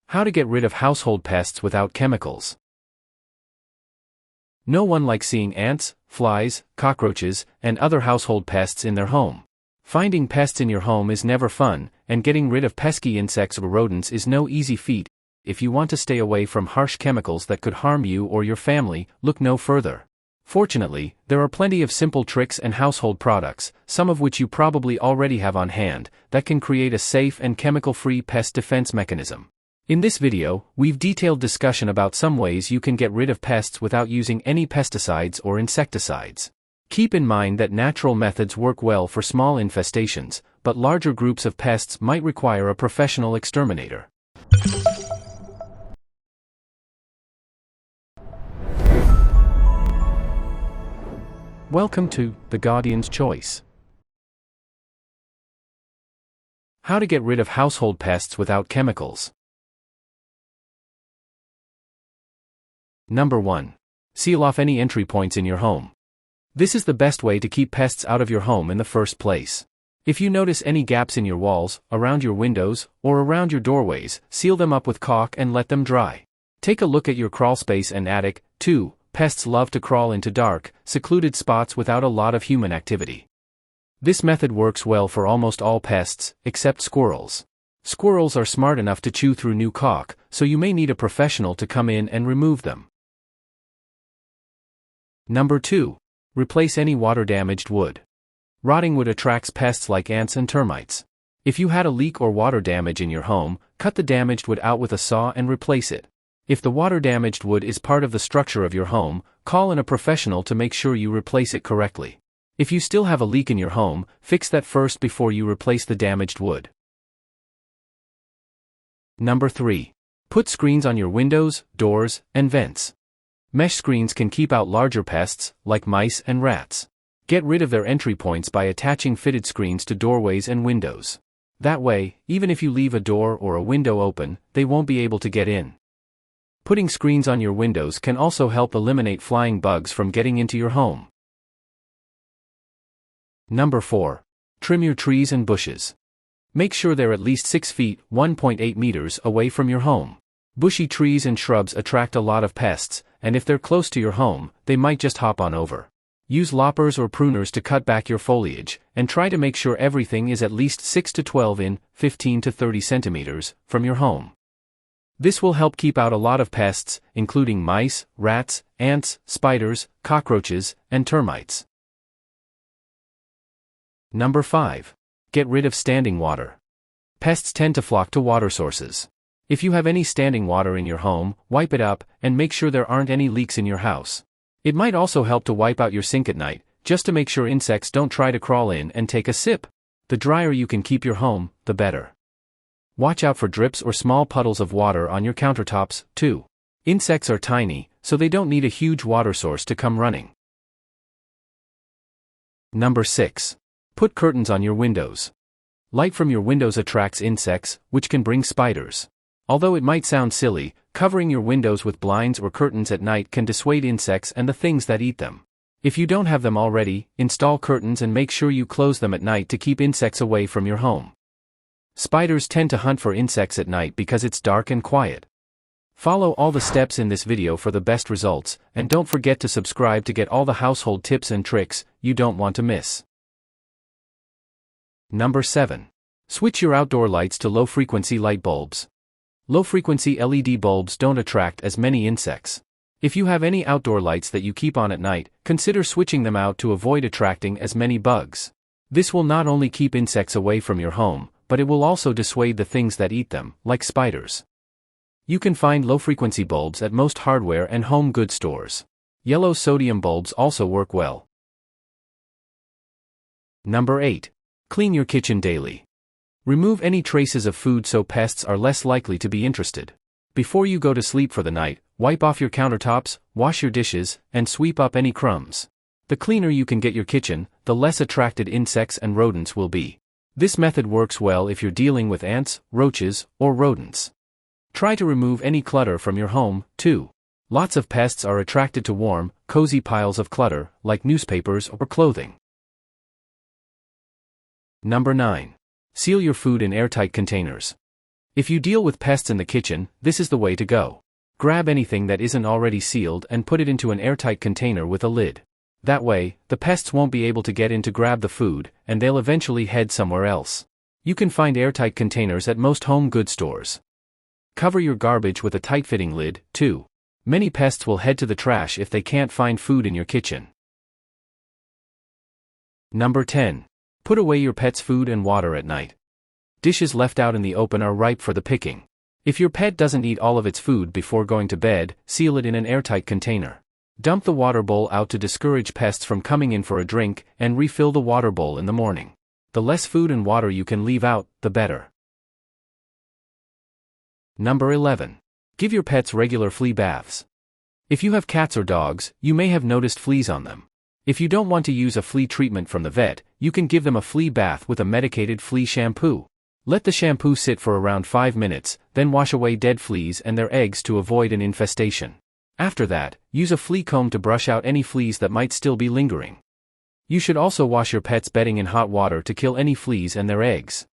How to get rid of household pests without chemicals. No one likes seeing ants, flies, cockroaches, and other household pests in their home. Finding pests in your home is never fun, and getting rid of pesky insects or rodents is no easy feat. If you want to stay away from harsh chemicals that could harm you or your family, look no further. Fortunately, there are plenty of simple tricks and household products, some of which you probably already have on hand, that can create a safe and chemical-free pest defense mechanism. In this video, we've detailed discussion about some ways you can get rid of pests without using any pesticides or insecticides. Keep in mind that natural methods work well for small infestations, but larger groups of pests might require a professional exterminator. Welcome to The Guardian's Choice. How to get rid of household pests without chemicals. Number 1. Seal off any entry points in your home. This is the best way to keep pests out of your home in the first place. If you notice any gaps in your walls, around your windows, or around your doorways, seal them up with caulk and let them dry. Take a look at your crawl space and attic, too. Pests love to crawl into dark, secluded spots without a lot of human activity. This method works well for almost all pests, except squirrels. Squirrels are smart enough to chew through new caulk, so you may need a professional to come in and remove them. Number 2. Replace any water-damaged wood. Rotting wood attracts pests like ants and termites. If you had a leak or water damage in your home, cut the damaged wood out with a saw and replace it. If the water-damaged wood is part of the structure of your home, call in a professional to make sure you replace it correctly. If you still have a leak in your home, fix that first before you replace the damaged wood. Number 3. Put screens on your windows, doors, and vents. Mesh screens can keep out larger pests, like mice and rats. Get rid of their entry points by attaching fitted screens to doorways and windows. That way, even if you leave a door or a window open, they won't be able to get in. Putting screens on your windows can also help eliminate flying bugs from getting into your home. Number 4. Trim your trees and bushes. Make sure they're at least 6 feet, 1.8 meters away from your home. Bushy trees and shrubs attract a lot of pests, and if they're close to your home, they might just hop on over. Use loppers or pruners to cut back your foliage, and try to make sure everything is at least 6 to 12 in, 15 to 30 centimeters, from your home. This will help keep out a lot of pests, including mice, rats, ants, spiders, cockroaches, and termites. Number 5. Get rid of standing water. Pests tend to flock to water sources. If you have any standing water in your home, wipe it up, and make sure there aren't any leaks in your house. It might also help to wipe out your sink at night, just to make sure insects don't try to crawl in and take a sip. The drier you can keep your home, the better. Watch out for drips or small puddles of water on your countertops, too. Insects are tiny, so they don't need a huge water source to come running. Number 6. Put curtains on your windows. Light from your windows attracts insects, which can bring spiders. Although it might sound silly, covering your windows with blinds or curtains at night can dissuade insects and the things that eat them. If you don't have them already, install curtains and make sure you close them at night to keep insects away from your home. Spiders tend to hunt for insects at night because it's dark and quiet. Follow all the steps in this video for the best results, and don't forget to subscribe to get all the household tips and tricks you don't want to miss. Number 7. Switch your outdoor lights to low-frequency light bulbs. Low-frequency LED bulbs don't attract as many insects. If you have any outdoor lights that you keep on at night, consider switching them out to avoid attracting as many bugs. This will not only keep insects away from your home, but it will also dissuade the things that eat them, like spiders. You can find low-frequency bulbs at most hardware and home goods stores. Yellow sodium bulbs also work well. Number 8. Clean your kitchen daily. Remove any traces of food so pests are less likely to be interested. Before you go to sleep for the night, wipe off your countertops, wash your dishes, and sweep up any crumbs. The cleaner you can get your kitchen, the less attracted insects and rodents will be. This method works well if you're dealing with ants, roaches, or rodents. Try to remove any clutter from your home, too. Lots of pests are attracted to warm, cozy piles of clutter, like newspapers or clothing. Number 9. Seal your food in airtight containers. If you deal with pests in the kitchen, this is the way to go. Grab anything that isn't already sealed and put it into an airtight container with a lid. That way, the pests won't be able to get in to grab the food, and they'll eventually head somewhere else. You can find airtight containers at most home goods stores. Cover your garbage with a tight-fitting lid, too. Many pests will head to the trash if they can't find food in your kitchen. Number 10. Put away your pet's food and water at night. Dishes left out in the open are ripe for the picking. If your pet doesn't eat all of its food before going to bed, seal it in an airtight container. Dump the water bowl out to discourage pests from coming in for a drink, and refill the water bowl in the morning. The less food and water you can leave out, the better. Number 11. Give your pets regular flea baths. If you have cats or dogs, you may have noticed fleas on them. If you don't want to use a flea treatment from the vet, you can give them a flea bath with a medicated flea shampoo. Let the shampoo sit for around 5 minutes, then wash away dead fleas and their eggs to avoid an infestation. After that, use a flea comb to brush out any fleas that might still be lingering. You should also wash your pet's bedding in hot water to kill any fleas and their eggs.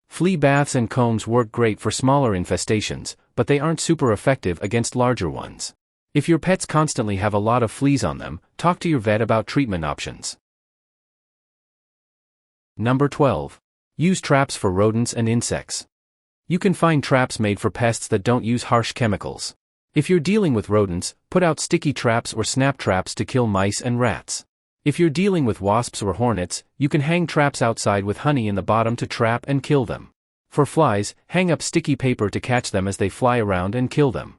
Flea baths and combs work great for smaller infestations, but they aren't super effective against larger ones. If your pets constantly have a lot of fleas on them, talk to your vet about treatment options. Number 12. Use traps for rodents and insects. You can find traps made for pests that don't use harsh chemicals. If you're dealing with rodents, put out sticky traps or snap traps to kill mice and rats. If you're dealing with wasps or hornets, you can hang traps outside with honey in the bottom to trap and kill them. For flies, hang up sticky paper to catch them as they fly around and kill them.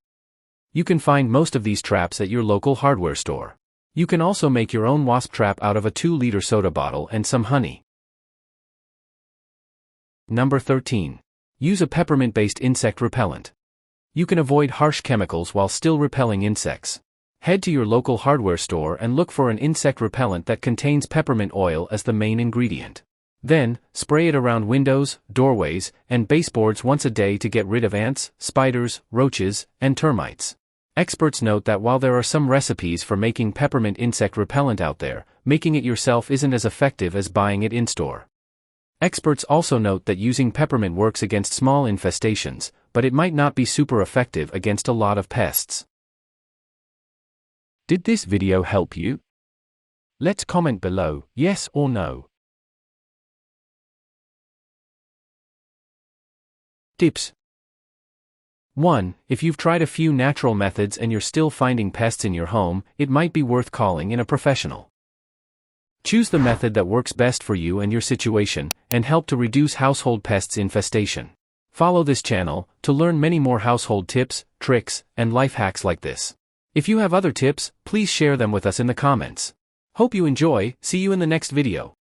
You can find most of these traps at your local hardware store. You can also make your own wasp trap out of a 2-liter soda bottle and some honey. Number 13. Use a peppermint-based insect repellent. You can avoid harsh chemicals while still repelling insects. Head to your local hardware store and look for an insect repellent that contains peppermint oil as the main ingredient. Then, spray it around windows, doorways, and baseboards once a day to get rid of ants, spiders, roaches, and termites. Experts note that while there are some recipes for making peppermint insect repellent out there, making it yourself isn't as effective as buying it in-store. Experts also note that using peppermint works against small infestations, but it might not be super effective against a lot of pests. Did this video help you? Let's comment below, yes or no. Tips. 1. If you've tried a few natural methods and you're still finding pests in your home, it might be worth calling in a professional. Choose the method that works best for you and your situation, and help to reduce household pests infestation. Follow this channel to learn many more household tips, tricks, and life hacks like this. If you have other tips, please share them with us in the comments. Hope you enjoy, see you in the next video.